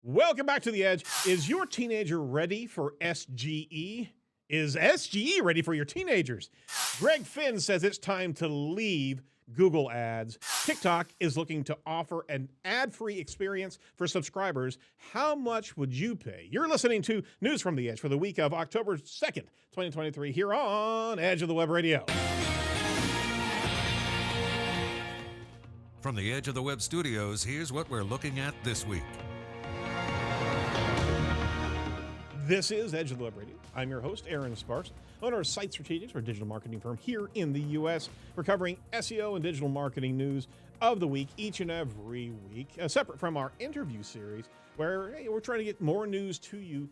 Welcome back to The Edge. Is your teenager ready for SGE? Is SGE ready for your teenagers? Greg Finn says it's time to leave Google Ads. TikTok is looking to offer an ad-free experience for subscribers. How much would you pay? You're listening to News from The Edge for the week of October 2nd, 2023, here on Edge of the Web Radio. From the Edge of the Web studios, here's what we're looking at this week. This is Edge of the Web Radio. I'm your host, Aaron Sparks, owner of Site Strategics, our digital marketing firm here in the U.S. We're covering SEO and digital marketing news of the week each and every week, separate from our interview series, where we're trying to get more news to you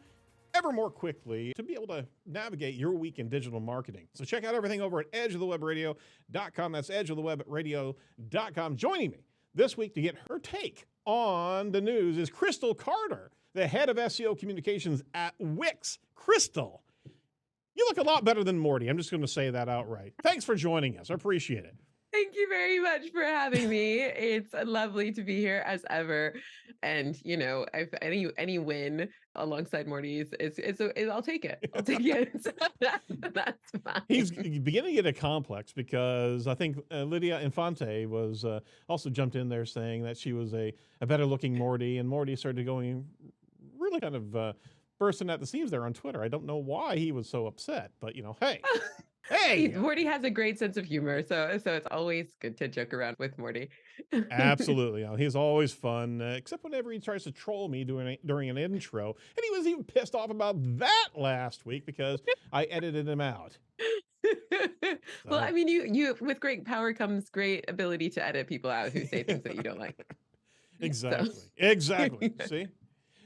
ever more quickly to be able to navigate your week in digital marketing. So check out everything over at edgeofthewebradio.com. That's edgeofthewebradio.com. Joining me this week to get her take on the news is Crystal Carter, the head of SEO communications at Wix. Crystal, you look a lot better than Mordy. I'm just going to say that outright. Thanks for joining us. I appreciate it. Thank you very much for having me. It's lovely to be here as ever. And, you know, if any win alongside Mordy's, I'll take it. I'll take it. That's fine. He's beginning to get a complex because I think Lydia Infante was also jumped in there saying that she was a better looking Mordy, and Mordy started going really kind of bursting at the seams there on Twitter. I don't know why he was so upset, but you know, hey. Hey, Mordy has a great sense of humor, so it's always good to joke around with Mordy. Absolutely, he's always fun, except whenever he tries to troll me during an intro, and he was even pissed off about that last week because I edited him out. Well, I mean, you with great power comes great ability to edit people out who say things that you don't like. Exactly. So. Exactly. See?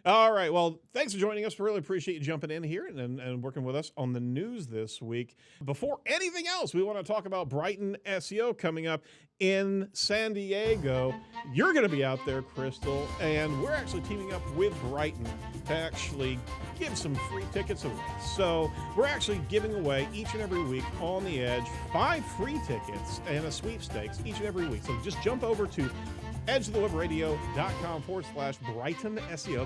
All right. Well, thanks for joining us. We really appreciate you jumping in here and working with us on the news this week. Before anything else, we want to talk about Brighton SEO coming up in San Diego. You're going to be out there, Crystal, and we're actually teaming up with Brighton to actually give some free tickets away. So we're actually giving away each and every week on the Edge 5 free tickets and a sweepstakes each and every week. So just jump over to edgeofthewebradio.com/Brighton SEO,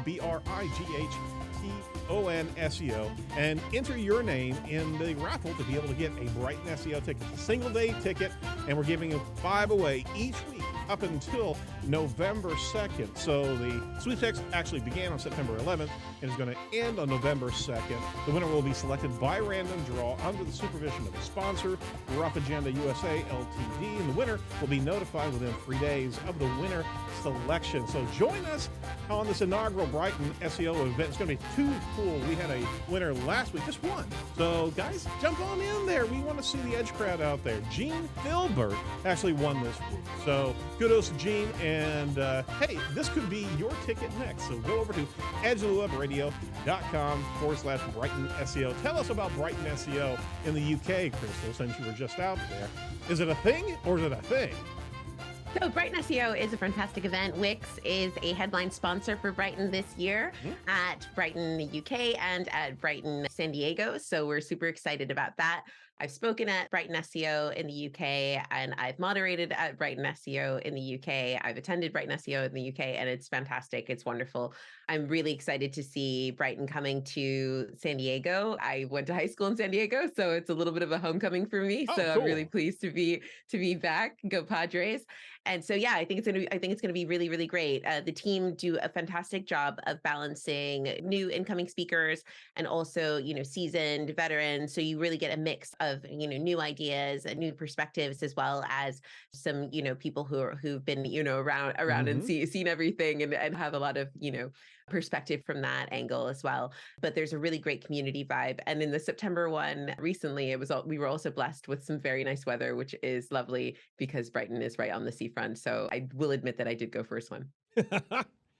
BrightonSEO, and enter your name in the raffle to be able to get a Brighton SEO ticket. It's a single day ticket, and we're giving 5 away each week up until November 2nd. So the sweepstakes actually began on September 11th and is going to end on November 2nd. The winner will be selected by random draw under the supervision of a sponsor, Rough Agenda USA LTD, and the winner will be notified within 3 days of the winner selection. So join us on this inaugural Brighton SEO event. It's going to be too cool. We had a winner last week, just one. So guys, jump on in there. We want to see the Edge crowd out there. Gene Filbert actually won this week. So kudos to Gene. And hey, this could be your ticket next. So go over to edgeofthewebradio.com/Brighton SEO. Tell us about Brighton SEO in the UK, Crystal, since you were just out there. Is it a thing or is it a thing? So Brighton SEO is a fantastic event. Wix is a headline sponsor for Brighton this year at Brighton the UK and at Brighton San Diego. So we're super excited about that. I've spoken at Brighton SEO in the UK, and I've moderated at Brighton SEO in the UK. I've attended Brighton SEO in the UK, and it's fantastic. It's wonderful. I'm really excited to see Brighton coming to San Diego. I went to high school in San Diego, so it's a little bit of a homecoming for me. Oh, so cool. I'm really pleased to be back. Go Padres! And so yeah, I think it's gonna be really, really great. The team do a fantastic job of balancing new incoming speakers and also seasoned veterans. So you really get a mix of new ideas and new perspectives, as well as some people who've been around and seen everything and have a lot of perspective from that angle as well. But there's a really great community vibe. And in the September one recently, we were also blessed with some very nice weather, which is lovely because Brighton is right on the seafront. So I will admit that I did go for a swim.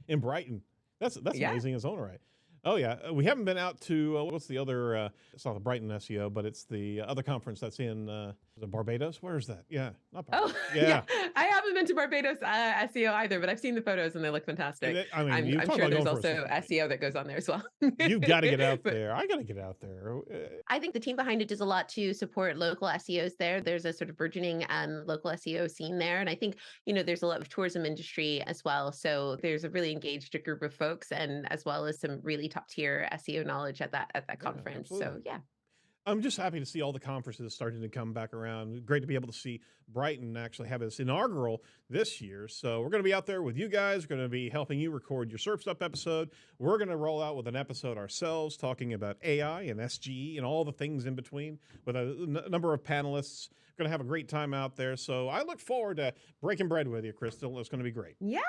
In Brighton. That's Yeah. amazing in its own right. Oh yeah, we haven't been out to what's the other? It's not the Brighton SEO, but it's the other conference that's in Barbados. Where is that? Yeah, not Barbados. Oh yeah, I haven't been to Barbados SEO either, but I've seen the photos and they look fantastic. I mean, I'm talk sure about there's going for a also swim. SEO that goes on there as well. You got to get out But there. I got to get out there. I think the team behind it does a lot to support local SEOs there. There's a sort of burgeoning local SEO scene there. And I think, there's a lot of tourism industry as well. So there's a really engaged group of folks, and as well as some really top tier SEO knowledge at that conference. So absolutely. yeah. I'm just happy to see all the conferences starting to come back around. Great to be able to see Brighton actually have its inaugural this year. So we're going to be out there with you guys. We're going to be helping you record your Surf Stuff episode. We're going to roll out with an episode ourselves talking about AI and SGE and all the things in between with a number of panelists. We're going to have a great time out there. So I look forward to breaking bread with you, Crystal. It's going to be great. yeah,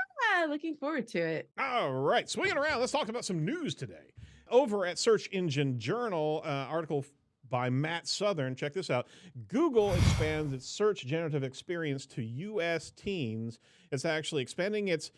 looking forward to it. All right, swinging around, let's talk about some news today. Over at Search Engine Journal, article by Matt Southern. Check this out. Google expands its search generative experience to U.S. teens. It's actually expanding its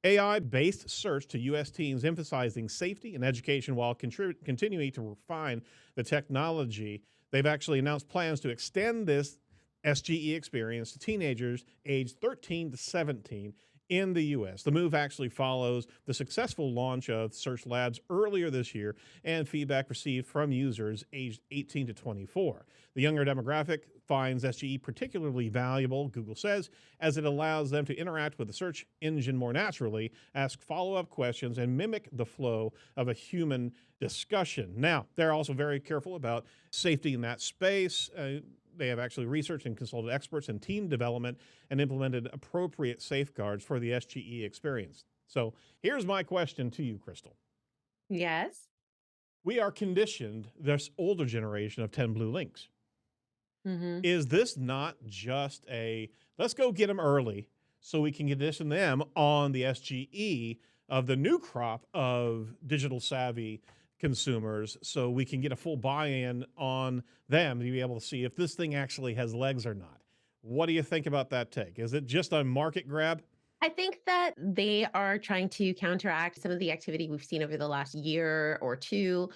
AI-based search to U.S. teens, emphasizing safety and education while continuing to refine the technology. They've actually announced plans to extend this SGE experience to teenagers aged 13 to 17 in the U.S. The move actually follows the successful launch of Search Labs earlier this year and feedback received from users aged 18 to 24. The younger demographic finds SGE particularly valuable, Google says, as it allows them to interact with the search engine more naturally, ask follow-up questions, and mimic the flow of a human discussion. Now, they're also very careful about safety in that space. They have actually researched and consulted experts in teen development and implemented appropriate safeguards for the SGE experience. So here's my question to you, Crystal. Yes. We are conditioned, this older generation, of 10 blue links. Mm-hmm. Is this not just let's go get them early so we can condition them on the SGE of the new crop of digital savvy consumers so we can get a full buy-in on them to be able to see if this thing actually has legs or not? What do you think about that take? Is it just a market grab? I think that they are trying to counteract some of the activity we've seen over the last year or two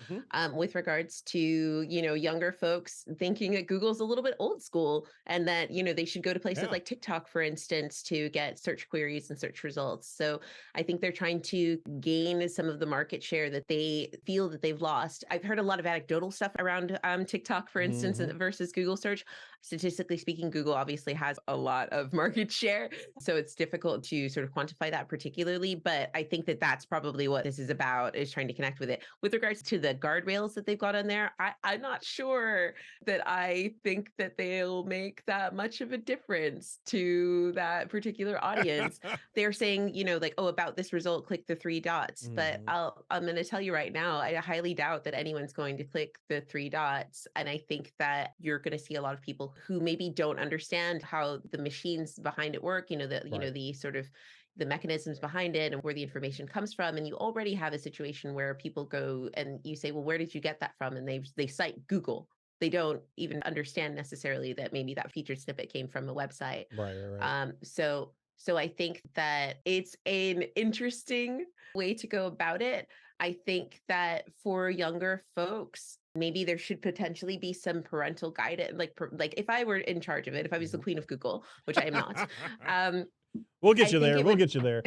with regards to, younger folks thinking that Google's a little bit old school and that, they should go to places like TikTok, for instance, to get search queries and search results. So I think they're trying to gain some of the market share that they feel that they've lost. I've heard a lot of anecdotal stuff around TikTok, for instance, versus Google search. Statistically speaking, Google obviously has a lot of market share, so it's difficult to sort of quantify that particularly, but I think that that's probably what this is about, is trying to connect with it. With regards to the guardrails that they've got on there, I'm not sure that I think that they'll make that much of a difference to that particular audience. They're saying, like, oh, about this result, click the 3 dots. But I'm going to tell you right now, I highly doubt that anyone's going to click the 3 dots. And I think that you're going to see a lot of people who maybe don't understand how the machines behind it work, the sort of the mechanisms behind it and where the information comes from. And you already have a situation where people go and you say, well, where did you get that from? And they cite Google. They don't even understand necessarily that maybe that featured snippet came from a website. Right. So I think that it's an interesting way to go about it. I think that for younger folks, maybe there should potentially be some parental guidance. Like if I were in charge of it, if I was the queen of Google, which I am not, we'll get you there. We'll get you there.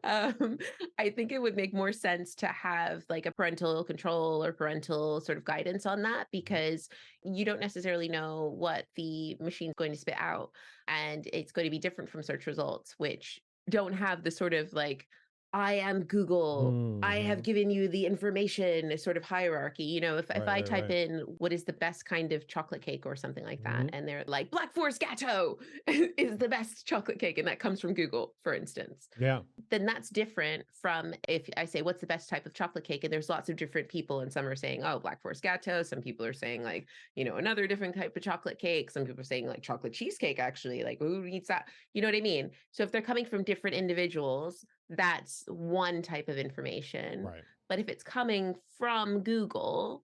I think it would make more sense to have like a parental control or parental sort of guidance on that, because you don't necessarily know what the machine's going to spit out. And it's going to be different from search results, which don't have the sort of like, I am Google. I have given you the information sort of hierarchy. If I type in what is the best kind of chocolate cake or something like that, and they're like, Black Forest Gâteau is the best chocolate cake, and that comes from Google, for instance. Yeah. Then that's different from if I say, what's the best type of chocolate cake? And there's lots of different people, and some are saying, oh, Black Forest Gâteau. Some people are saying like, another different type of chocolate cake. Some people are saying like chocolate cheesecake, actually, like who eats that? You know what I mean? So if they're coming from different individuals, that's one type of information. Right. But if it's coming from Google,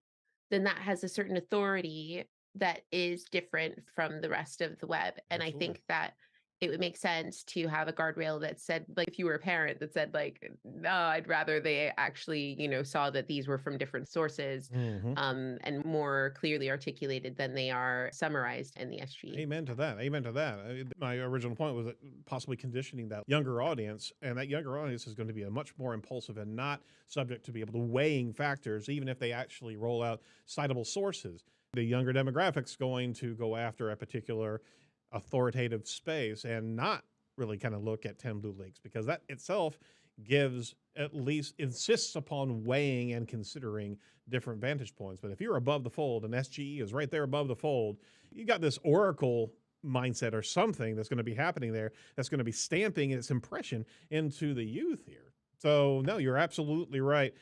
then that has a certain authority that is different from the rest of the web. And I think that it would make sense to have a guardrail that said, like, if you were a parent that said, like, no, I'd rather they actually, saw that these were from different sources, and more clearly articulated than they are summarized in the SGE. Amen to that. Amen to that. My original point was that possibly conditioning that younger audience, and that younger audience is going to be a much more impulsive and not subject to be able to weighing factors, even if they actually roll out citable sources. The younger demographic's going to go after a particular authoritative space and not really kind of look at 10 blue links, because that itself gives, at least insists upon weighing and considering different vantage points. But if you're above the fold and SGE is right there above the fold, you got this Oracle mindset or something that's going to be happening there that's going to be stamping its impression into the youth here. So no, you're absolutely right.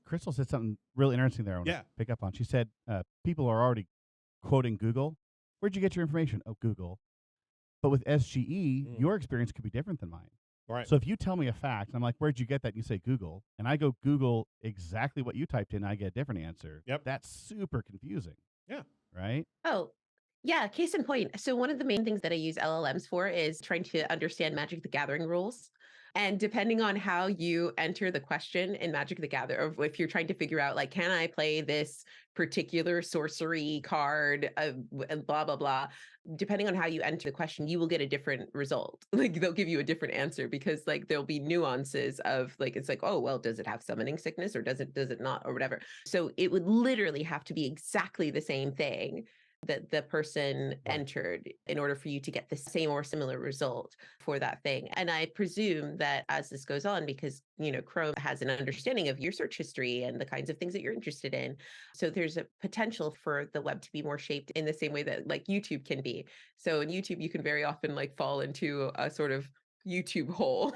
Crystal said something really interesting there I want to pick up on. She said people are already quoting Google. Where'd you get your information? Oh, Google. But with SGE, your experience could be different than mine. Right. So if you tell me a fact, and I'm like, where'd you get that? And you say Google, and I go Google exactly what you typed in, I get a different answer. Yep. That's super confusing. Yeah. Right? Oh, yeah. Case in point. So one of the main things that I use LLMs for is trying to understand Magic the Gathering rules. And depending on how you enter the question in Magic the Gathering, or if you're trying to figure out, like, can I play this particular sorcery card, and blah, blah, blah, depending on how you enter the question, you will get a different result. Like, they'll give you a different answer because, like, there'll be nuances of, like, it's like, oh, well, does it have summoning sickness or does it not, or whatever. So it would literally have to be exactly the same thing that the person entered in order for you to get the same or similar result for that thing. And I presume that as this goes on, because, Chrome has an understanding of your search history and the kinds of things that you're interested in. So there's a potential for the web to be more shaped in the same way that, like, YouTube can be. So in YouTube, you can very often, like, fall into a sort of YouTube hole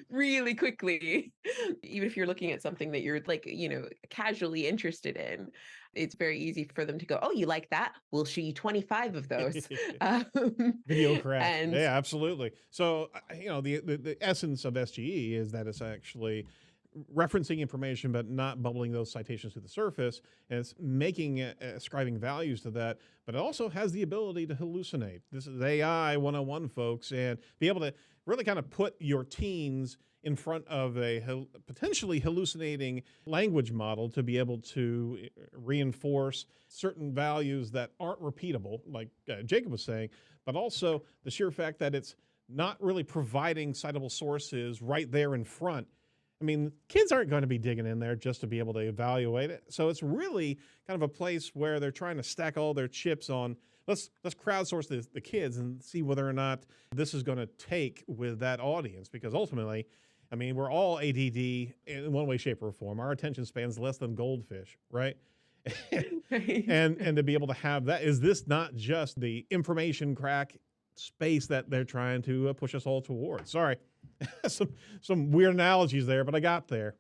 really quickly. Even if you're looking at something that you're, like, casually interested in, it's very easy for them to go, oh, you like that? We'll show you 25 of those. Video crack. Yeah, absolutely. So, the essence of SGE is that it's actually referencing information, but not bubbling those citations to the surface. And it's making, ascribing values to that, but it also has the ability to hallucinate. This is AI 101, folks, and be able to really kind of put your teens in front of a potentially hallucinating language model to be able to reinforce certain values that aren't repeatable, like Jacob was saying, but also the sheer fact that it's not really providing citable sources right there in front. I mean, kids aren't going to be digging in there just to be able to evaluate it. So it's really kind of a place where they're trying to stack all their chips on, let's crowdsource the kids and see whether or not this is going to take with that audience. Because ultimately, I mean, we're all ADD in one way, shape, or form. Our attention span's less than goldfish, right? and to be able to have that, is this not just the information crack space that they're trying to push us all towards? Sorry, some weird analogies there, but I got there.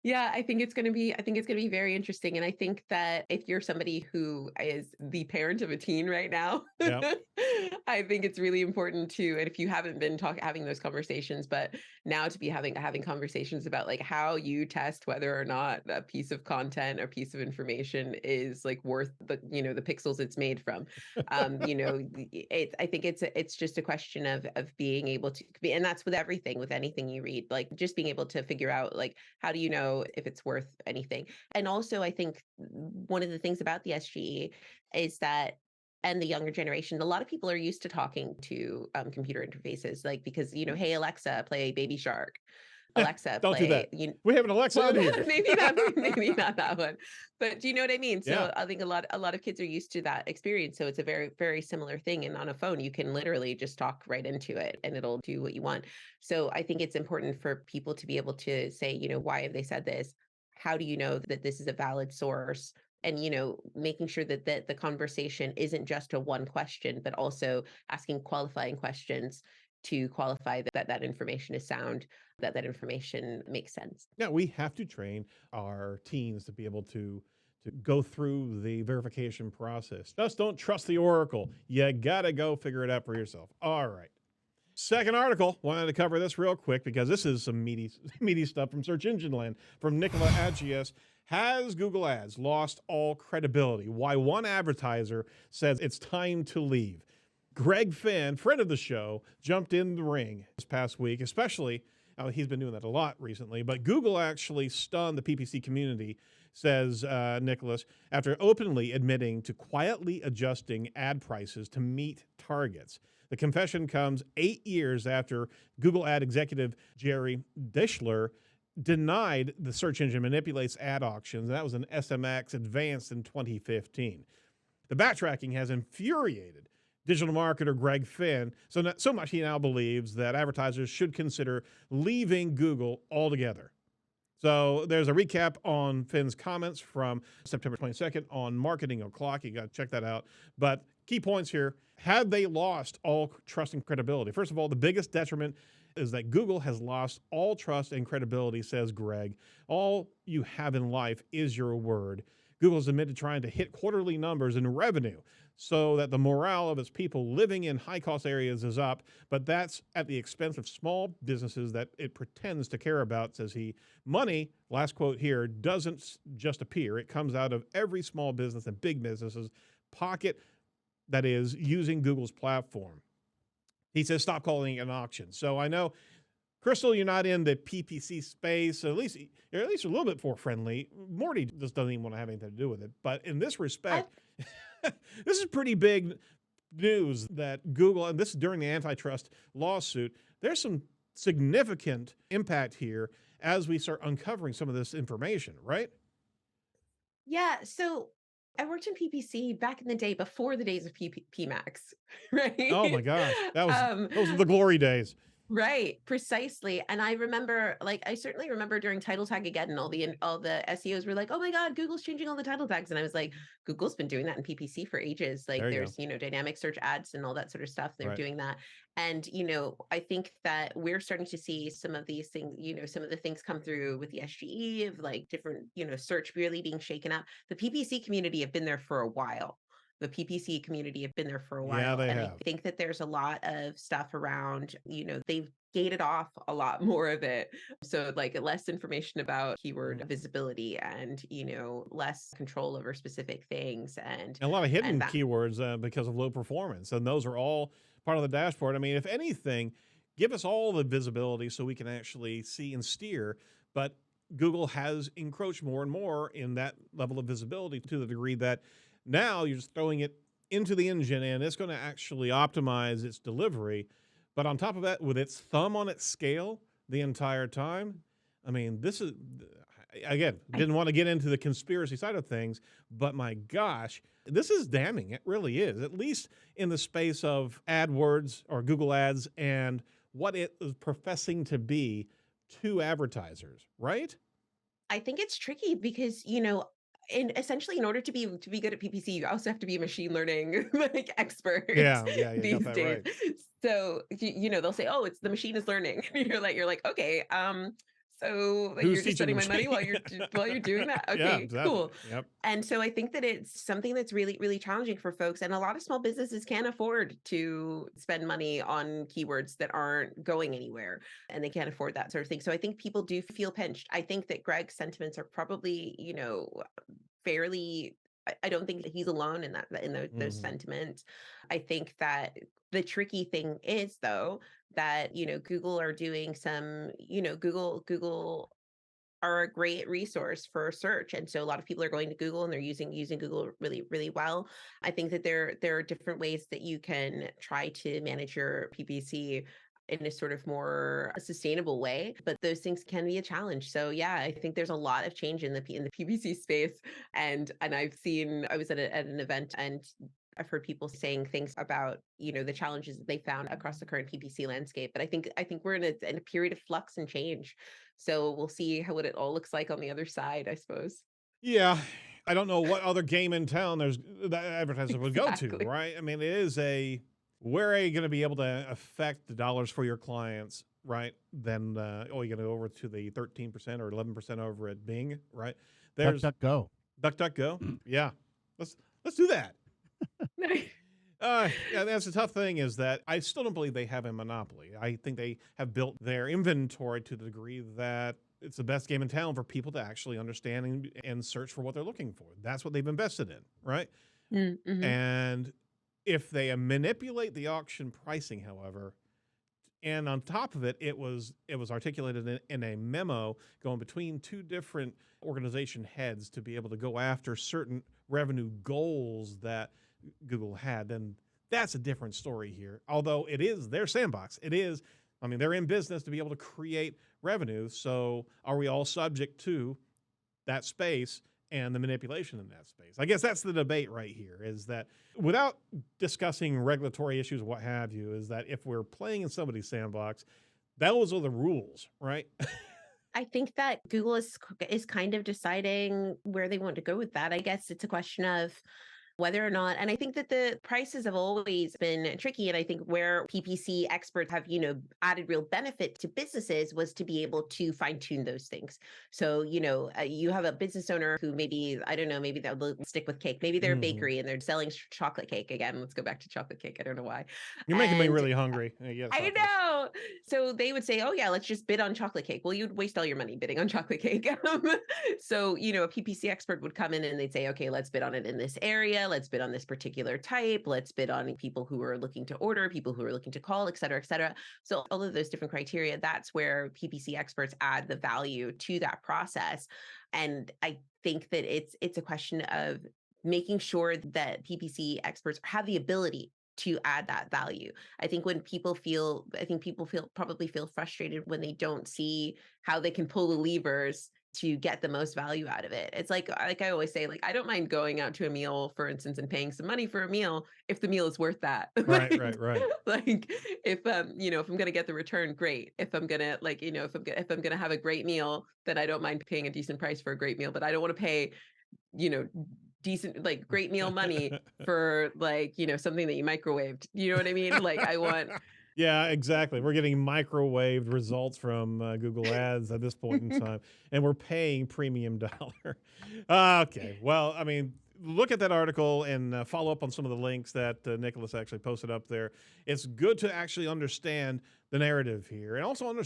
Yeah, I think it's going to be very interesting. And I think that if you're somebody who is the parent of a teen right now, I think it's really important to, and if you haven't been having those conversations, but now to be having conversations about, like, how you test whether or not a piece of content or piece of information is, like, worth the, the pixels it's made from. I think it's just a question of being able to be, and that's with everything, with anything you read, like, just being able to figure out, like, how do you know if it's worth anything? And also, I think one of the things about the SGE is that, and the younger generation, a lot of people are used to talking to computer interfaces, like, because, hey, Alexa, play Baby Shark. Alexa, don't do that. We have an Alexa in here. maybe not that one, but do you know what I mean? So I think a lot of kids are used to that experience. So it's a very, very similar thing. And on a phone, you can literally just talk right into it and it'll do what you want. So I think it's important for people to be able to say, why have they said this? How do you know that this is a valid source? And, making sure that the conversation isn't just a one question, but also asking qualifying questions to qualify that information is sound, that information makes sense. Yeah, we have to train our teens to be able to go through the verification process. Just don't trust the Oracle. You got to go figure it out for yourself. All right. Second article, wanted to cover this real quick because this is some meaty stuff from Search Engine Land, from Nicola Agius. Has Google Ads lost all credibility? Why one advertiser says it's time to leave. Greg Finn, friend of the show, jumped in the ring this past week, especially, he's been doing that a lot recently, but Google actually stunned the PPC community, says Nicholas, after openly admitting to quietly adjusting ad prices to meet targets. The confession comes 8 years after Google ad executive Jerry Dischler denied the search engine manipulates ad auctions. That was an SMX Advanced in 2015. The backtracking has infuriated digital marketer Greg Finn, so much he now believes that advertisers should consider leaving Google altogether. So there's a recap on Finn's comments from September 22nd on Marketing O'Clock. You got to check that out. But key points here. Have they lost all trust and credibility? First of all, the biggest detriment is that Google has lost all trust and credibility, says Greg. All you have in life is your word. Google has admitted trying to hit quarterly numbers in revenue so that the morale of its people living in high-cost areas is up, but that's at the expense of small businesses that it pretends to care about, says he. Money, last quote here, doesn't just appear. It comes out of every small business and big business's pocket that is using Google's platform. He says, stop calling it an auction. So I know, Crystal, you're not in the PPC space, so at least you're a little bit more friendly. Mordy just doesn't even want to have anything to do with it. But in this respect, this is pretty big news that Google, and this is during the antitrust lawsuit, there's some significant impact here as we start uncovering some of this information, right? Yeah, so I worked in PPC back in the day before the days of PMAX, right? Oh my gosh, those were the glory days. Right, precisely. And I remember, I certainly remember during Title Tag Again, and all the SEOs were like, "Oh my God, Google's changing all the title tags," and I was like, "Google's been doing that in PPC for ages. Like, there's dynamic search ads and all that sort of stuff. They're doing that." And I think that we're starting to see some of these things. Some of the things come through with the SGE of like different search really being shaken up. The PPC community have been there for a while. The PPC community have been there for a while. Yeah, they and have. I think that there's a lot of stuff around, they've gated off a lot more of it. So like less information about keyword visibility and, less control over specific things. And a lot of hidden keywords because of low performance. And those are all part of the dashboard. I mean, if anything, give us all the visibility so we can actually see and steer. But Google has encroached more and more in that level of visibility to the degree that now you're just throwing it into the engine and it's going to actually optimize its delivery. But on top of that, with its thumb on its scale the entire time, I mean, this is, again, didn't want to get into the conspiracy side of things, but my gosh, this is damning. It really is, at least in the space of AdWords or Google Ads and what it is professing to be to advertisers, right? I think it's tricky because, essentially, in order to be good at PPC, you also have to be a machine learning expert. Yeah, these got that days. right. So they'll say, "Oh, it's the machine is learning." And you're like, okay, so you're just spending my money while you're doing that. Okay, yeah, exactly. Cool. Yep. And so I think that it's something that's really, really challenging for folks, and a lot of small businesses can't afford to spend money on keywords that aren't going anywhere, and they can't afford that sort of thing. So I think people do feel pinched. I think that Greg's sentiments are probably, fairly. I don't think that he's alone in those sentiments. I think that the tricky thing is, though, that Google are doing some, Google are a great resource for search, and so a lot of people are going to Google and they're using Google really, really well. I think that there are different ways that you can try to manage your PPC in a sort of more sustainable way, but those things can be a challenge. So yeah, I think there's a lot of change in the PPC space, and I was at an event and I've heard people saying things about the challenges that they found across the current PPC landscape. But I think we're in a period of flux and change. So we'll see what it all looks like on the other side, I suppose. Yeah. I don't know what other game in town that advertisers would go to, Exactly. right? I mean, it is where are you going to be able to affect the dollars for your clients, right? Then, you're going to go over to the 13% or 11% over at Bing, right? There's DuckDuckGo. DuckDuckGo. Yeah. Let's do that. Yeah, that's the tough thing is that I still don't believe they have a monopoly. I think they have built their inventory to the degree that it's the best game in town for people to actually understand and search for what they're looking for. That's what they've invested in, right? Mm-hmm. And if they manipulate the auction pricing, however, and on top of it, it was articulated in a memo going between two different organization heads to be able to go after certain revenue goals that Google had, then that's a different story here. Although it is their sandbox. It is, I mean, they're in business to be able to create revenue. So are we all subject to that space and the manipulation in that space? I guess that's the debate right here, is that without discussing regulatory issues, what have you, is that if we're playing in somebody's sandbox, those are the rules, right? I think that Google is kind of deciding where they want to go with that. I guess it's a question of whether or not, and I think that the prices have always been tricky. And I think where PPC experts have, added real benefit to businesses was to be able to fine tune those things. So, you have a business owner who maybe, I don't know, maybe they'll stick with cake. Maybe they're a bakery and they're selling chocolate cake. Again, let's go back to chocolate cake. I don't know why. You're making me really hungry. I know. So they would say, oh yeah, let's just bid on chocolate cake. Well, you'd waste all your money bidding on chocolate cake. So, a PPC expert would come in and they'd say, okay, let's bid on it in this area. Let's bid on this particular type. Let's bid on people who are looking to order, people who are looking to call, et cetera, et cetera. So all of those different criteria, that's where PPC experts add the value to that process. And I think that it's a question of making sure that PPC experts have the ability to add that value. I think people probably feel frustrated when they don't see how they can pull the levers to get the most value out of it. It's like I always say, I don't mind going out to a meal, for instance, and paying some money for a meal if the meal is worth that. Right. If if I'm gonna get the return, great. If I'm gonna if I'm gonna have a great meal, then I don't mind paying a decent price for a great meal. But I don't want to pay, decent great meal money for something that you microwaved. You know what I mean? I want. Yeah, exactly. We're getting microwaved results from Google Ads at this point in time, and we're paying premium dollar. Okay. Well, I mean, look at that article and follow up on some of the links that Nicholas actually posted up there. It's good to actually understand the narrative here, and also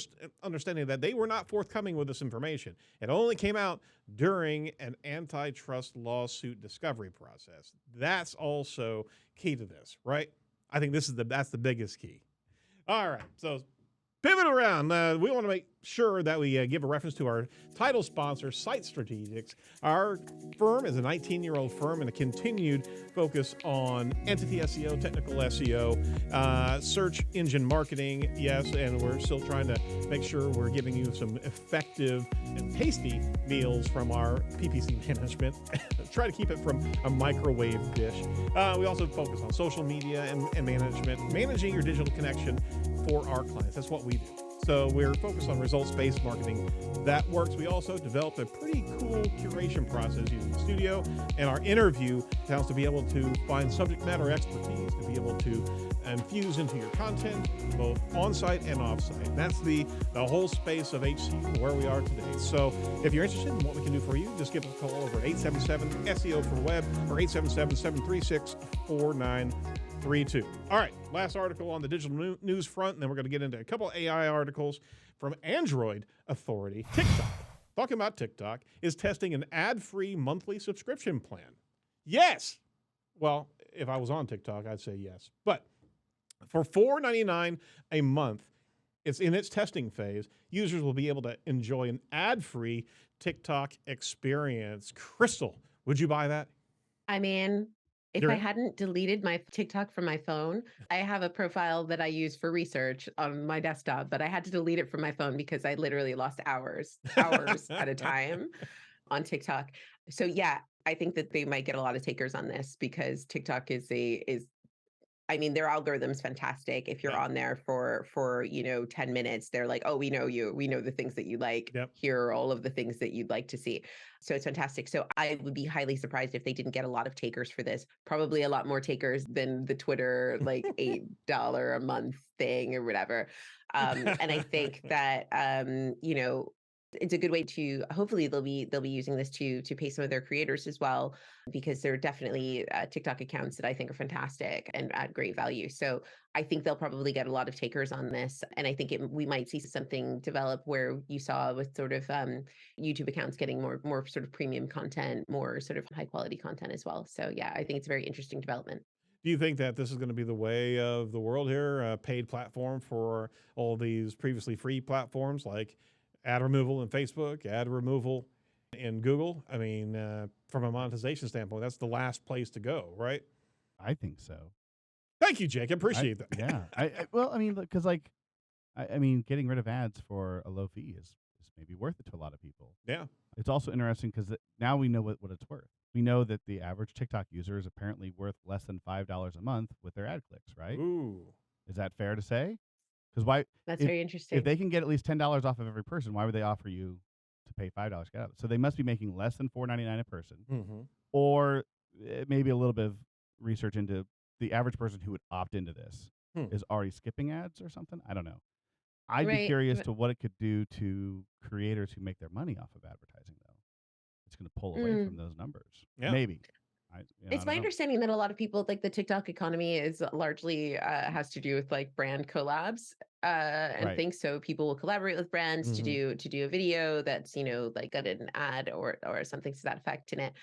understanding that they were not forthcoming with this information. It only came out during an antitrust lawsuit discovery process. That's also key to this, right? I think that's the biggest key. All right, so pivot around. We want to make sure that we give a reference to our title sponsor, Site Strategics. Our firm is a 19-year-old firm and a continued focus on entity SEO, technical SEO, search engine marketing, yes, and we're still trying to make sure we're giving you some effective and tasty meals from our PPC management. Try to keep it from a microwave dish. We also focus on social media and management, managing your digital connection for our clients. That's what we do. So we're focused on results-based marketing that works. We also developed a pretty cool curation process using the studio and our interview towns to be able to find subject matter expertise, to be able to infuse into your content, both on-site and off-site. That's the whole space of HC for where we are today. So if you're interested in what we can do for you, just give us a call over at 877-SEO for Web or 877-736-4932. All right, last article on the digital news front, and then we're going to get into a couple AI articles from Android Authority. TikTok, talking about TikTok, is testing an ad-free monthly subscription plan. Yes! Well, if I was on TikTok, I'd say yes. But for $4.99 a month, it's in its testing phase. Users will be able to enjoy an ad-free TikTok experience. Crystal, would you buy that? I mean, if I hadn't deleted my TikTok from my phone, I have a profile that I use for research on my desktop, but I had to delete it from my phone because I literally lost hours at a time on TikTok. So yeah, I think that they might get a lot of takers on this because TikTok their algorithm's fantastic. If you're on there for 10 minutes, they're like, oh, we know you. We know the things that you like. Yep. Here are all of the things that you'd like to see. So it's fantastic. So I would be highly surprised if they didn't get a lot of takers for this. Probably a lot more takers than the Twitter, $8 a month thing or whatever. And I think that, It's a good way to, hopefully they'll be using this to pay some of their creators as well, because there are definitely TikTok accounts that I think are fantastic and add great value. So I think they'll probably get a lot of takers on this, and I think we might see something develop where you saw with sort of YouTube accounts getting more sort of premium content, more sort of high quality content as well. So yeah, I think it's a very interesting development. Do you think that this is going to be the way of the world here, a paid platform for all these previously free platforms like ad removal in Facebook, ad removal in Google? I mean, from a monetization standpoint, that's the last place to go, right? I think so. Thank you, Jake. I appreciate that. Yeah. Well, I mean, because like, I mean, getting rid of ads for a low fee is maybe worth it to a lot of people. Yeah. It's also interesting because now we know what it's worth. We know that the average TikTok user is apparently worth less than $5 a month with their ad clicks, right? Ooh. Is that fair to say? Because why? That's very interesting. If they can get at least $10 off of every person, why would they offer you to pay $5 to get out? So they must be making less than $4.99 a person, or maybe a little bit of research into the average person who would opt into this is already skipping ads or something. I don't know. I'd be curious to what it could do to creators who make their money off of advertising, though. It's going to pull away from those numbers. Yeah. Maybe. It's my understanding that a lot of people, like the TikTok economy is largely has to do with like brand collabs and things. So people will collaborate with brands to do a video that's, you know, like got an ad or something to that effect in it.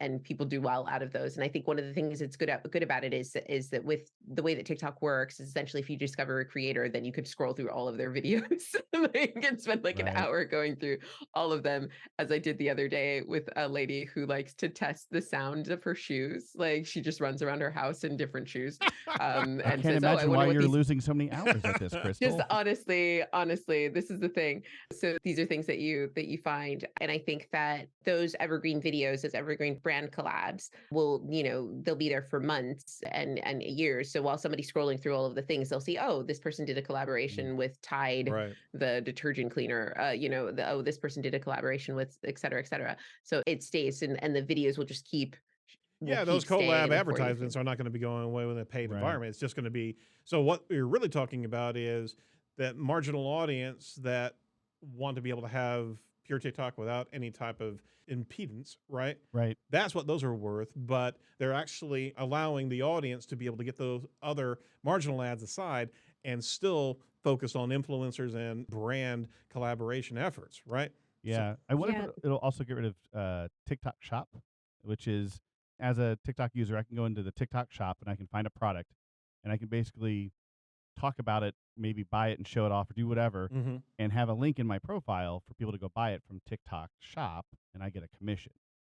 And people do well out of those. And I think one of the things that's good about it is that with the way that TikTok works, is essentially if you discover a creator, then you could scroll through all of their videos and spend like an hour going through all of them, as I did the other day with a lady who likes to test the sound of her shoes. Like she just runs around her house in different shoes. And I can't imagine why you're losing so many hours at this, Crystal. Just honestly, this is the thing. So these are things that you find. And I think that those evergreen videos, those evergreen brand collabs will, you know, they'll be there for months and years. So while somebody's scrolling through all of the things, they'll see, oh, this person did a collaboration with Tide, the detergent cleaner, you know, this person did a collaboration with et cetera, et cetera. So it stays and the videos will just keep. Yeah, those collab advertisements are not going to be going away with a paid environment. It's just going to be, so what you're really talking about is that marginal audience that want to be able to have pure TikTok without any type of impedance, right? Right. That's what those are worth, but they're actually allowing the audience to be able to get those other marginal ads aside and still focus on influencers and brand collaboration efforts, right? Yeah. So, I wonder if it'll also get rid of TikTok Shop, which is, as a TikTok user, I can go into the TikTok Shop and I can find a product and I can basically talk about it, maybe buy it and show it off or do whatever, and have a link in my profile for people to go buy it from TikTok Shop, and I get a commission.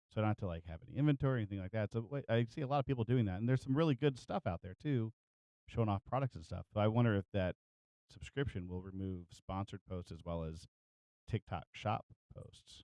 So I don't have to like have any inventory or anything like that. So I see a lot of people doing that, and there's some really good stuff out there too, showing off products and stuff. So I wonder if that subscription will remove sponsored posts as well as TikTok Shop posts.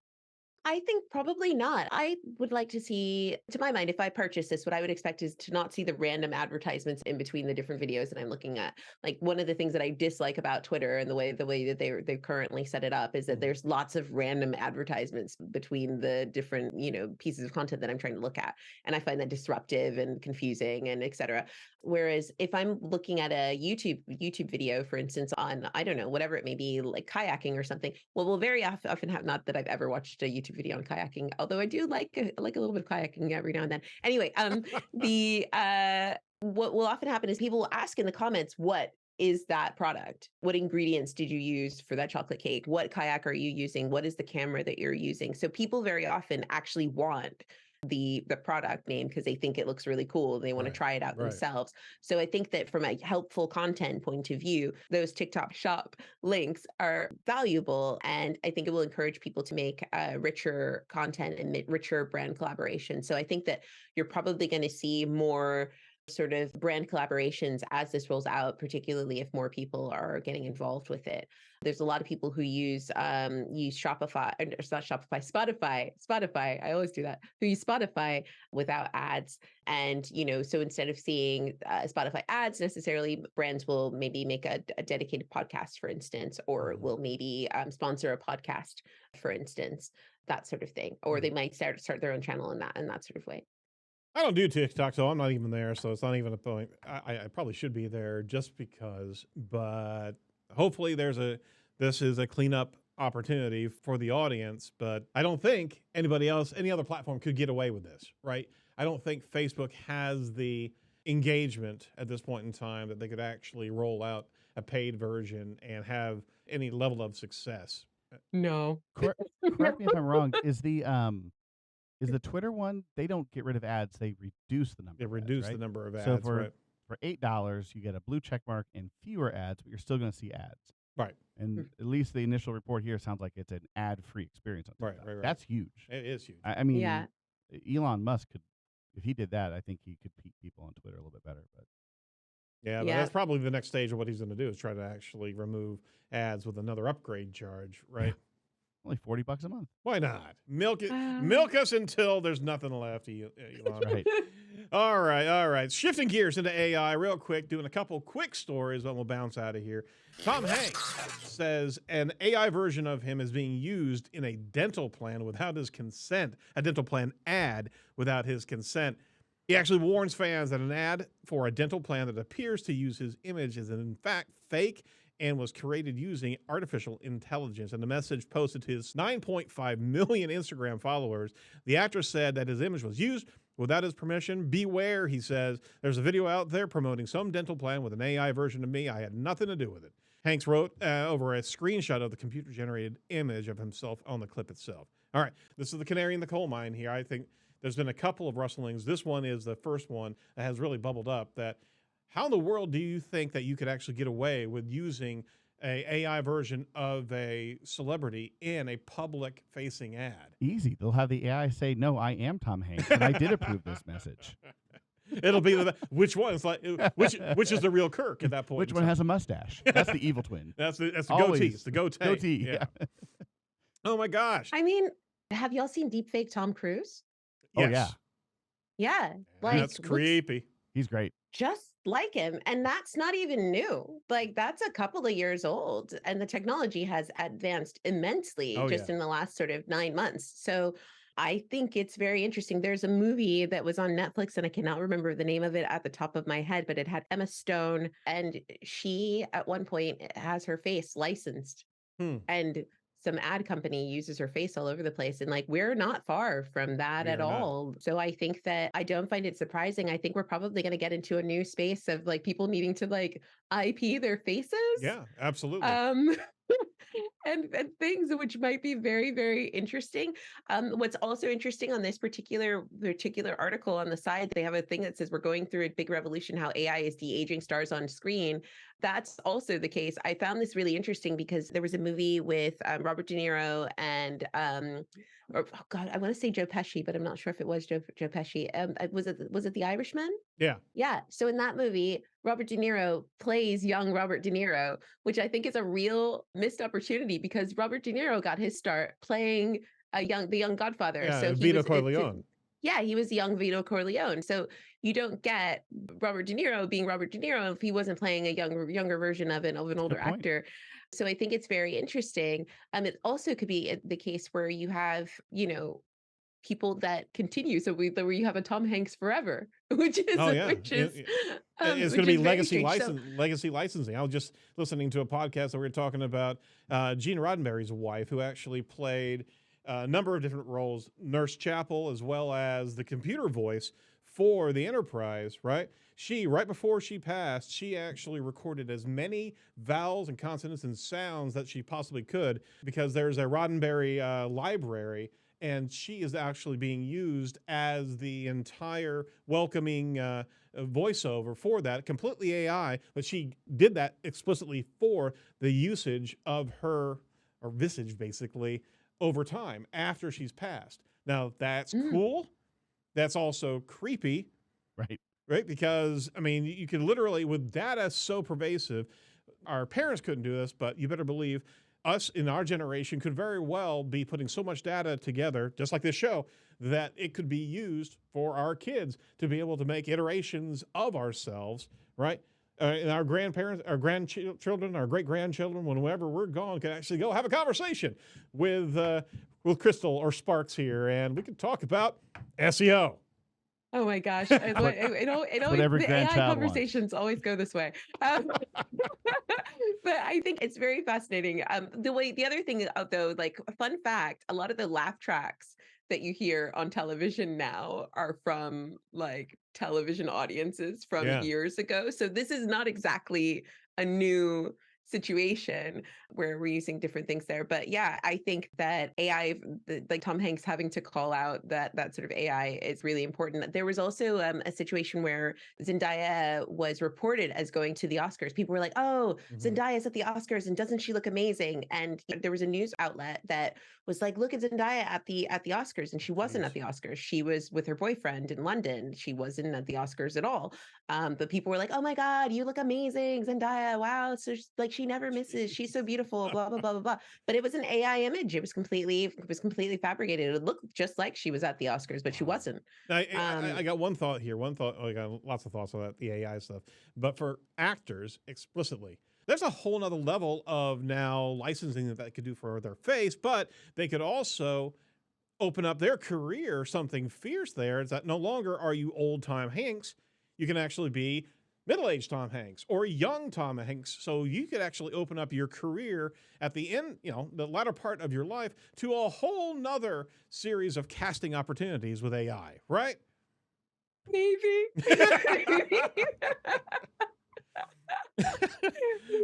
I think probably not. I would like to see, to my mind, if I purchase this, what I would expect is to not see the random advertisements in between the different videos that I'm looking at. Like one of the things that I dislike about Twitter and the way that they've currently set it up is that there's lots of random advertisements between the different, you know, pieces of content that I'm trying to look at. And I find that disruptive and confusing and et cetera. Whereas if I'm looking at a YouTube video, for instance, on, I don't know, whatever it may be, like kayaking or something, well, we'll very often have, not that I've ever watched a YouTube video on kayaking, although I do like a little bit of kayaking every now and then. Anyway, what will often happen is people will ask in the comments, what is that product? What ingredients did you use for that chocolate cake? What kayak are you using? What is the camera that you're using? So people very often actually want the product name because they think it looks really cool. They want to try it out themselves. So I think that from a helpful content point of view, those TikTok Shop links are valuable. And I think it will encourage people to make richer content and richer brand collaboration. So I think that you're probably going to see more sort of brand collaborations as this rolls out, particularly if more people are getting involved with it. There's a lot of people who use Shopify, or it's not Shopify, Spotify. I always do that. Who use Spotify without ads. And, you know, so instead of seeing Spotify ads necessarily, brands will maybe make a dedicated podcast, for instance, or will maybe sponsor a podcast, for instance, that sort of thing. Or they might start their own channel in that sort of way. I don't do TikTok, so I'm not even there. So it's not even a point. I probably should be there just because, but hopefully this is a cleanup opportunity for the audience, but I don't think anybody else, any other platform could get away with this, right? I don't think Facebook has the engagement at this point in time that they could actually roll out a paid version and have any level of success. No. Correct me if I'm wrong. Is the Twitter one? They don't get rid of ads; they reduce the number. They reduce the number of ads. So right? for $8, you get a blue check mark and fewer ads, but you're still going to see ads. Right. And at least the initial report here sounds like it's an ad-free experience. On TikTok. Right. That's huge. It is huge. I mean, Yeah. Elon Musk could, if he did that, I think he could peak people on Twitter a little bit better. But yeah, but that's probably the next stage of what he's going to do is try to actually remove ads with another upgrade charge, right? Only $40 a month. Why not? Milk us until there's nothing left, Elon. Right. All right. Shifting gears into AI real quick, doing a couple quick stories, then we'll bounce out of here. Tom Hanks says an AI version of him is being used in a dental plan without his consent, a dental plan ad without his consent. He actually warns fans that an ad for a dental plan that appears to use his image is in fact fake and was created using artificial intelligence. And the message posted to his 9.5 million Instagram followers. The actor said that his image was used without his permission. Beware, he says. There's a video out there promoting some dental plan with an AI version of me. I had nothing to do with it. Hanks wrote over a screenshot of the computer-generated image of himself on the clip itself. All right, this is the canary in the coal mine here. I think there's been a couple of rustlings. This one is the first one that has really bubbled up. That how in the world do you think that you could actually get away with using an AI version of a celebrity in a public-facing ad? Easy. They'll have the AI say, "No, I am Tom Hanks, and I did approve this message." It'll be which one? It's like which is the real Kirk at that point? Which one has a mustache? That's the evil twin. That's the Always. goatee. It's the goatee. Goatee. Yeah. Oh my gosh. I mean, have y'all seen deepfake Tom Cruise? Oh, Yes. Yeah. Like, That's creepy. He's great. just like him. And that's not even new. Like, that's a couple of years old. And the technology has advanced immensely just in the last sort of 9 months. So I think it's very interesting. There's a movie that was on Netflix, and I cannot remember the name of it at the top of my head, but it had Emma Stone, and she at one point has her face licensed. And some ad company uses her face all over the place. And like, we're not far from that at all. So I think that I don't find it surprising. I think we're probably going to get into a new space of like people needing to like IP their faces. Yeah, absolutely. And things which might be very, very interesting. What's also interesting on this particular article on the side, they have a thing that says we're going through a big revolution, how AI is de-aging stars on screen. That's also the case. I found this really interesting because there was a movie with Robert De Niro and I want to say Joe Pesci, but I'm not sure if it was Joe Pesci. Was it The Irishman? Yeah. Yeah. So in that movie, Robert De Niro plays young Robert De Niro, which I think is a real missed opportunity because Robert De Niro got his start playing the young Godfather. Yeah, so Vito Corleone. Yeah, he was young Vito Corleone. So you don't get Robert De Niro being Robert De Niro if he wasn't playing a younger version of an older actor. So I think it's very interesting. It also could be the case where you have, people that continue. So where you have a Tom Hanks forever, which is it's going to be legacy licensing. I was just listening to a podcast that we were talking about Gene Roddenberry's wife, who actually played a number of different roles, Nurse Chapel, as well as the computer voice for the Enterprise, right? Right before she passed, she actually recorded as many vowels and consonants and sounds that she possibly could because there's a Roddenberry library, and she is actually being used as the entire welcoming voiceover for that, completely AI, but she did that explicitly for the usage of her, or visage basically, over time after she's passed. Now, that's cool. That's also creepy. Right? Because, I mean, you can literally, with data so pervasive, our parents couldn't do this, but you better believe us in our generation could very well be putting so much data together, just like this show, that it could be used for our kids to be able to make iterations of ourselves, right? And our grandparents, our grandchildren, our great-grandchildren, whenever we're gone, can actually go have a conversation with Crystal or Sparks here, and we can talk about SEO. Oh my gosh. Whatever The AI grandchild conversations always go this way. But I think it's very fascinating. The other thing, though, like a fun fact, a lot of the laugh tracks that you hear on television now are from like television audiences from Yeah. years ago. So this is not exactly a new situation where we're using different things there. But yeah, I think that AI, like Tom Hanks having to call out that sort of AI is really important. There was also a situation where Zendaya was reported as going to the Oscars. People were like, "Oh, Zendaya's at the Oscars, and doesn't she look amazing?" And there was a news outlet that was like, "Look at Zendaya at the Oscars," and she wasn't at the Oscars. She was with her boyfriend in London. She wasn't at the Oscars at all. But people were like, "Oh my God, you look amazing, Zendaya! Wow, so like she never misses. She's so beautiful." Blah blah blah blah blah. But it was an AI image. It was completely fabricated. It looked just like she was at the Oscars, but she wasn't. I got one thought here. One thought. I got lots of thoughts about the AI stuff. But for actors explicitly, there's a whole nother level of now licensing that they could do for their face, but they could also open up their career something fierce there. Is that no longer are you old Tom Hanks? You can actually be middle-aged Tom Hanks or young Tom Hanks. So you could actually open up your career at the end, the latter part of your life to a whole nother series of casting opportunities with AI, right? Maybe.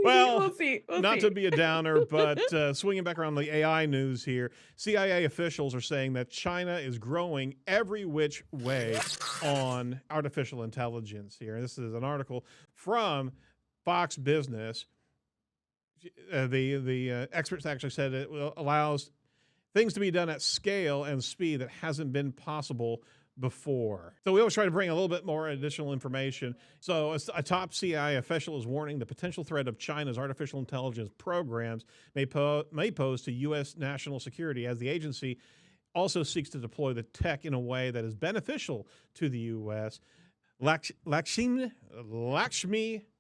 Well, we'll see. Not to be a downer, but swinging back around the AI news here, CIA officials are saying that China is growing every which way on artificial intelligence here. This is an article from Fox Business. The experts actually said it allows things to be done at scale and speed that hasn't been possible before. So we always try to bring a little bit more additional information. So a top CIA official is warning the potential threat of China's artificial intelligence programs may pose to U.S. national security, as the agency also seeks to deploy the tech in a way that is beneficial to the U.S. Lakshmi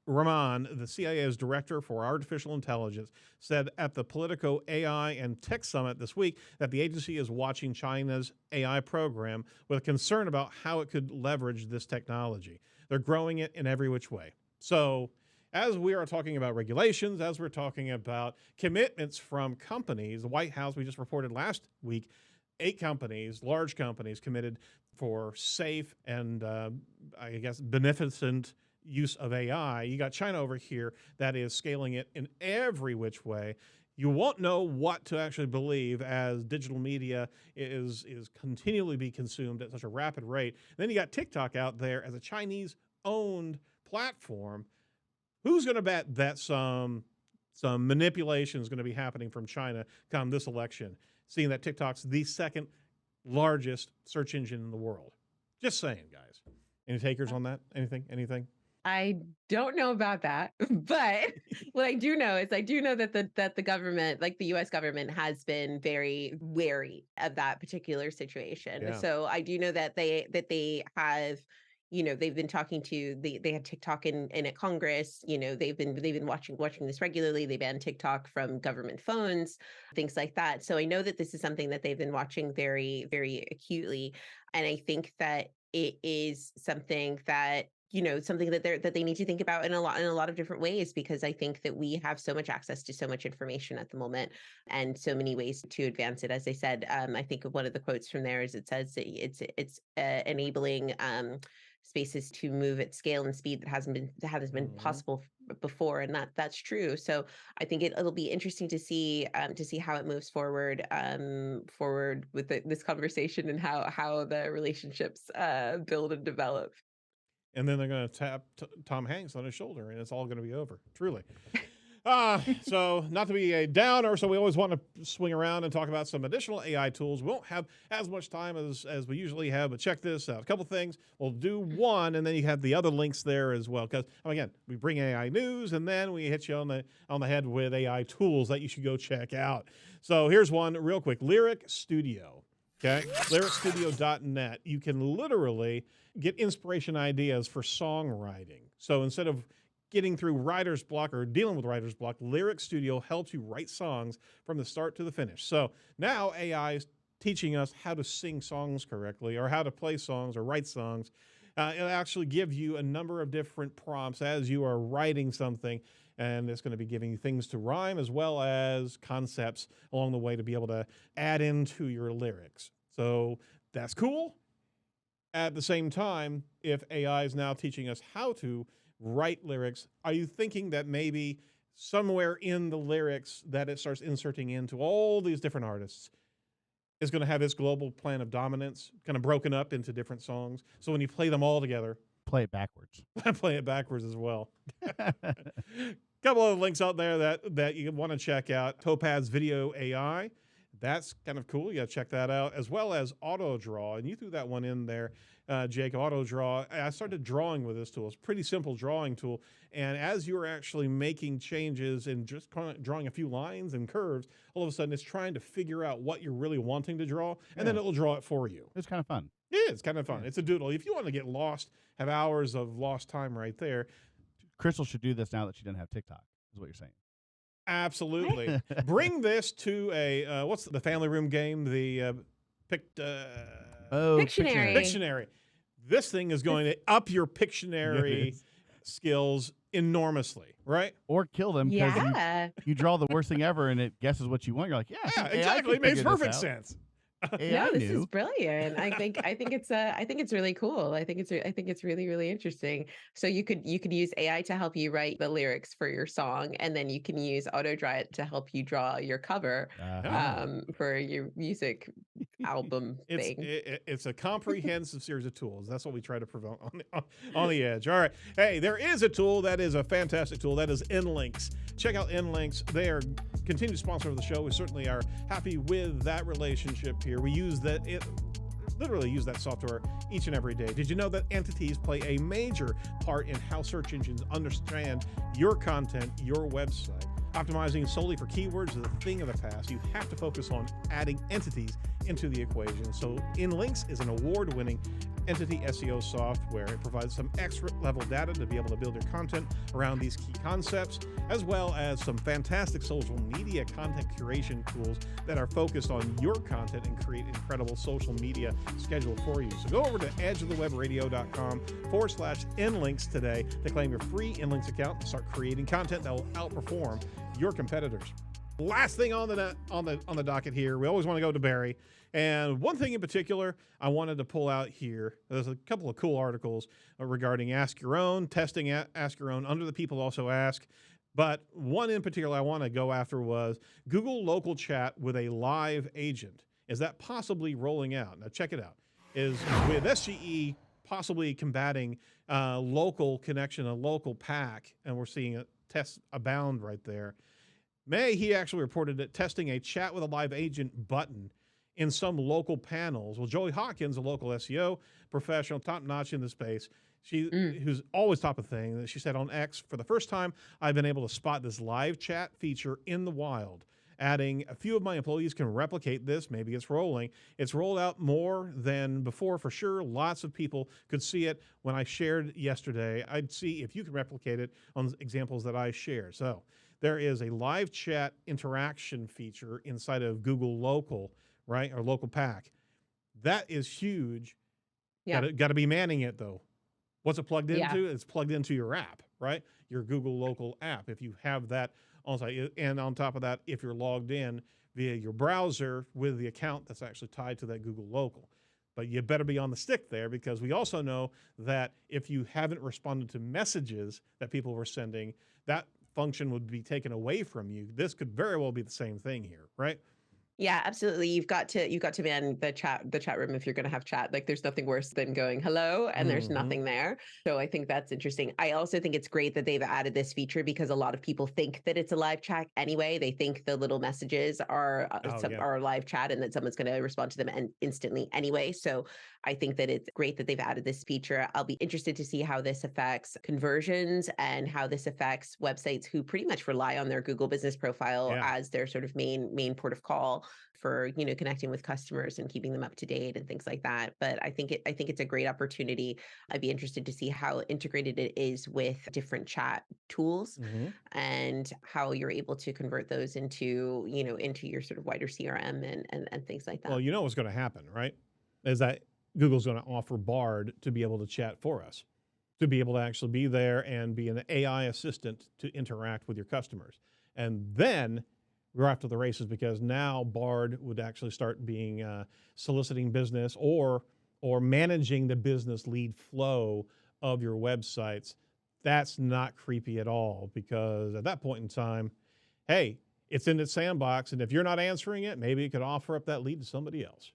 Raman, the CIA's director for artificial intelligence, said at the Politico AI and Tech Summit this week that the agency is watching China's AI program with concern about how it could leverage this technology. They're growing it in every which way. So as we are talking about regulations, as we're talking about commitments from companies, the White House, we just reported last week, 8 companies, large companies, committed for safe and beneficent use of AI. You got China over here that is scaling it in every which way. You won't know what to actually believe as digital media is continually be consumed at such a rapid rate. And then you got TikTok out there as a Chinese-owned platform. Who's going to bet that some manipulation is going to be happening from China come this election, seeing that TikTok's the second largest search engine in the world? Just saying, guys. Any takers on that? Anything? I don't know about that, but what I do know is that the government, like the U.S. government, has been very wary of that particular situation. Yeah. So I do know that they have, they've been talking to they have TikTok in at Congress. They've been watching this regularly. They banned TikTok from government phones, things like that. So I know that this is something that they've been watching very, very acutely, and I think that it is something that something that they need to think about in a lot of different ways, because I think that we have so much access to so much information at the moment and so many ways to advance it. As I said, I think one of the quotes from there is it says that it's enabling spaces to move at scale and speed that hasn't been possible before, and that's true. So I think it'll be interesting to see how it moves forward with this conversation and how the relationships build and develop. And then they're going to tap Tom Hanks on his shoulder, and it's all going to be over, truly. So not to be a downer, so we always want to swing around and talk about some additional AI tools. We won't have as much time as we usually have, but check this out. A couple things. We'll do one, and then you have the other links there as well. Because, again, we bring AI news, and then we hit you on the head with AI tools that you should go check out. So here's one real quick. LyricStudio. Okay? LyricStudio.net. You can literally get inspiration ideas for songwriting. So instead of getting through writer's block or dealing with writer's block, LyricStudio helps you write songs from the start to the finish. So now AI teaching us how to sing songs correctly or how to play songs or write songs. It'll actually give you a number of different prompts as you are writing something, and it's going to be giving you things to rhyme as well as concepts along the way to be able to add into your lyrics. So that's cool. At the same time, if AI is now teaching us how to write lyrics, are you thinking that maybe somewhere in the lyrics that it starts inserting into all these different artists is going to have this global plan of dominance kind of broken up into different songs? So when you play them all together, play it backwards. play it backwards as well. Couple of links out there that you want to check out. Topaz Video AI. That's kind of cool. You got to check that out, as well as Auto Draw. And you threw that one in there, Jake. Auto Draw. I started drawing with this tool. It's a pretty simple drawing tool. And as you're actually making changes and just drawing a few lines and curves, all of a sudden it's trying to figure out what you're really wanting to draw, and then it'll draw it for you. It's kind of fun. It is kind of fun. It's a doodle. If you want to get lost, have hours of lost time right there. Crystal should do this now that she doesn't have TikTok, is what you're saying. Absolutely. Bring this to a, what's the family room game? The Pictionary. This thing is going to up your Pictionary skills enormously, right? Or kill them because you draw the worst thing ever and it guesses what you want. You're like, yeah, exactly. It makes perfect sense. No, this is brilliant. I think it's really cool. I think it's really, really interesting. So you could use AI to help you write the lyrics for your song, and then you can use AutoDraw to help you draw your cover for your music album thing. It's a comprehensive series of tools. That's what we try to promote on the edge. All right. Hey, there is a tool that is a fantastic tool. That is InLinks. Check out InLinks. They are continued sponsor of the show. We certainly are happy with that relationship here. We use literally use that software each and every day. Did you know that entities play a major part in how search engines understand your content, your website? Optimizing solely for keywords is a thing of the past. You have to focus on adding entities into the equation. So InLinks is an award-winning entity SEO software. It provides some extra level data to be able to build your content around these key concepts, as well as some fantastic social media content curation tools that are focused on your content and create incredible social media schedule for you. So go over to edgeofthewebradio.com/InLinks today to claim your free InLinks account and start creating content that will outperform your competitors. Last thing on the docket here, we always want to go to Barry. And one thing in particular I wanted to pull out here, there's a couple of cool articles regarding Ask Your Own, testing Ask Your Own under the People Also Ask. But one in particular I want to go after was Google Local Chat with a live agent. Is that possibly rolling out? Now check it out. Is with SGE possibly combating local connection, a local pack, and we're seeing a test abound right there. May, he actually reported that testing a chat with a live agent button in some local panels. Well, Joey Hawkins, a local SEO professional, top-notch in the space, who's always top of thing, she said on X, for the first time, I've been able to spot this live chat feature in the wild. Adding a few of my employees can replicate this. Maybe it's rolling. It's rolled out more than before for sure. Lots of people could see it when I shared yesterday. I'd see if you can replicate it on examples that I share. So there is a live chat interaction feature inside of Google Local, right? Or Local Pack. That is huge. Yeah. Got to be manning it though. What's it plugged into? It's plugged into your app, right? Your Google Local app. If you have that on site, and on top of that, if you're logged in via your browser with the account that's actually tied to that Google Local. But you better be on the stick there, because we also know that if you haven't responded to messages that people were sending, that function would be taken away from you. This could very well be the same thing here, right? Yeah, absolutely. You've got to man the chat room if you're going to have chat. Like, there's nothing worse than going hello and there's nothing there. So I think that's interesting. I also think it's great that they've added this feature, because a lot of people think that it's a live chat anyway. They think the little messages are a live chat and that someone's going to respond to them instantly anyway. So I think that it's great that they've added this feature. I'll be interested to see how this affects conversions and how this affects websites who pretty much rely on their Google business profile as their sort of main port of call. well for, connecting with customers and keeping them up to date and things like that. But I think it's a great opportunity. I'd be interested to see how integrated it is with different chat tools and how you're able to convert those into your sort of wider CRM and things like that. Well, you know what's going to happen, right? Is that Google's going to offer Bard to be able to chat for us, to be able to actually be there and be an AI assistant to interact with your customers. And then we're off to the races, because now Bard would actually start being soliciting business or managing the business lead flow of your websites. That's not creepy at all, because at that point in time, hey, it's in its sandbox, and if you're not answering it, maybe it could offer up that lead to somebody else.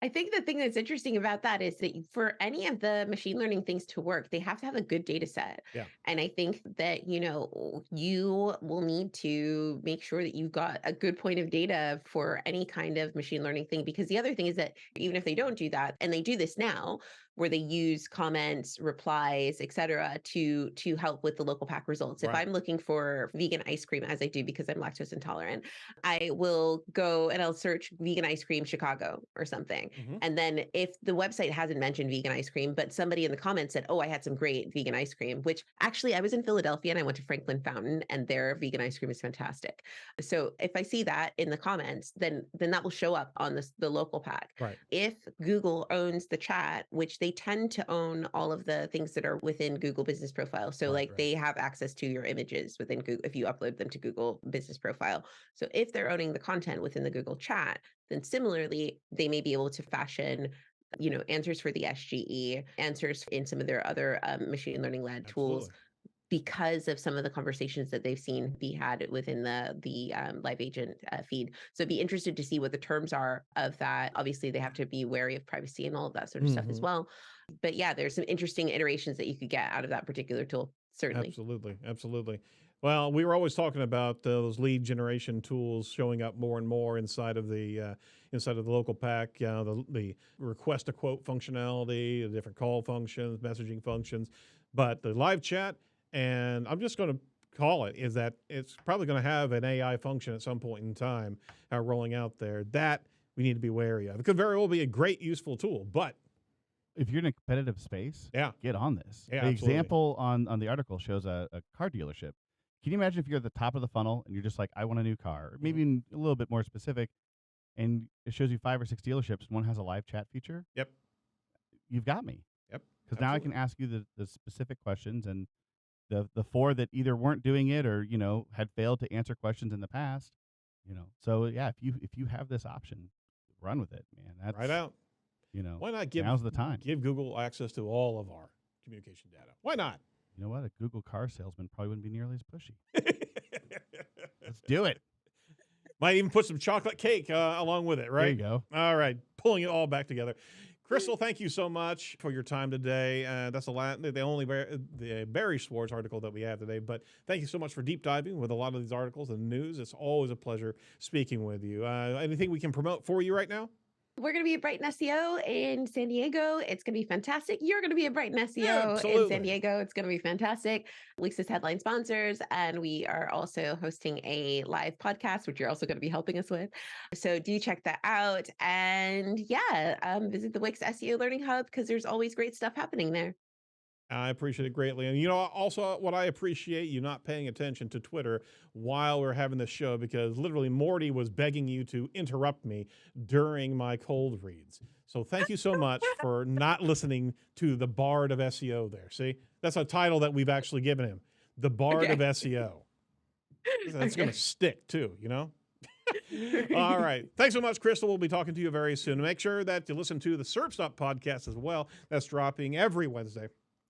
I think the thing that's interesting about that is that for any of the machine learning things to work, they have to have a good data set. Yeah. And I think that, you will need to make sure that you've got a good point of data for any kind of machine learning thing. Because the other thing is that even if they don't do that, and they do this now, where they use comments, replies, et cetera, to help with the local pack results. If I'm looking for vegan ice cream, as I do because I'm lactose intolerant, I will go and I'll search vegan ice cream Chicago or something. And then if the website hasn't mentioned vegan ice cream, but somebody in the comments said, oh, I had some great vegan ice cream, which actually I was in Philadelphia and I went to Franklin Fountain and their vegan ice cream is fantastic. So if I see that in the comments, then that will show up on the local pack. If Google owns the chat, which they tend to own all of the things that are within Google Business Profile. So they have access to your images within Google if you upload them to Google Business Profile. So if they're owning the content within the Google chat, then similarly, they may be able to fashion answers for the SGE, answers in some of their other machine learning led tools, because of some of the conversations that they've seen be had within the live agent feed. So I'd be interested to see what the terms are of that. Obviously, they have to be wary of privacy and all of that sort of stuff as well. But yeah, there's some interesting iterations that you could get out of that particular tool, certainly. Absolutely. Well, we were always talking about those lead generation tools showing up more and more inside of the local pack. The request a quote functionality, the different call functions, messaging functions, but the live chat. And I'm just going to call it, is that it's probably going to have an AI function at some point in time rolling out there that we need to be wary of. It could very well be a great, useful tool, but if you're in a competitive space, get on this. Yeah, the example on the article shows a car dealership. Can you imagine if you're at the top of the funnel and you're just like, I want a new car, or maybe a little bit more specific, and it shows you 5 or 6 dealerships and one has a live chat feature? Yep. You've got me. Yep. Because now I can ask you the specific questions, and the 4 that either weren't doing it or, had failed to answer questions in the past, So yeah, if you have this option, run with it, man. That's right out. Why not now's the time. Give Google access to all of our communication data. Why not? You know what? A Google car salesman probably wouldn't be nearly as pushy. Let's do it. Might even put some chocolate cake along with it, right? There you go. All right. Pulling it all back together. Crystal, thank you so much for your time today. That's the only the Barry Schwartz article that we have today. But thank you so much for deep diving with a lot of these articles and news. It's always a pleasure speaking with you. Anything we can promote for you right now? We're going to be at Brighton SEO in San Diego. It's going to be fantastic. You're going to be at Brighton SEO in San Diego. It's going to be fantastic. Weeks' headline sponsors. And we are also hosting a live podcast, which you're also going to be helping us with. So do check that out. And visit the Wix SEO Learning Hub, because there's always great stuff happening there. I appreciate it greatly. And also what I appreciate, you not paying attention to Twitter while we're having this show, because literally Mordy was begging you to interrupt me during my cold reads. So thank you so much for not listening to the Bard of SEO there. See, that's a title that we've actually given him, the Bard of SEO. That's going to stick too, All right. Thanks so much, Crystal. We'll be talking to you very soon. Make sure that you listen to the SERP Stop podcast as well. That's dropping every Wednesday.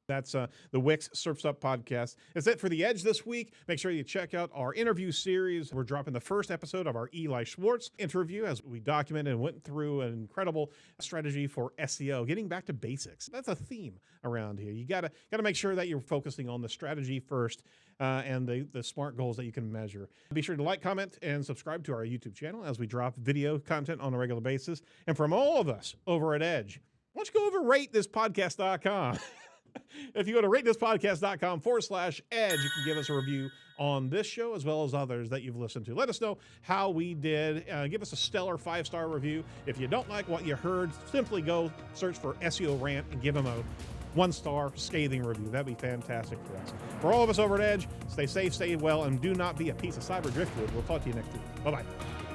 That's the Wix SERP Stop podcast. That's it for The Edge this week. Make sure you check out our interview series. We're dropping the first episode of our Eli Schwartz interview as we documented and went through an incredible strategy for SEO, getting back to basics. That's a theme around here. You gotta make sure that you're focusing on the strategy first and the SMART goals that you can measure. Be sure to like, comment, and subscribe to our YouTube channel as we drop video content on a regular basis. And from all of us over at Edge, why don't you go over ratethispodcast.com. If you go to ratethispodcast.com/edge, you can give us a review on this show as well as others that you've listened to. Let us know how we did. Give us a stellar 5-star review. If you don't like what you heard, simply go search for SEO Rant and give them a 1-star scathing review. That'd be fantastic for us. For all of us over at Edge, stay safe, stay well, and do not be a piece of cyber driftwood. We'll talk to you next week. Bye-bye.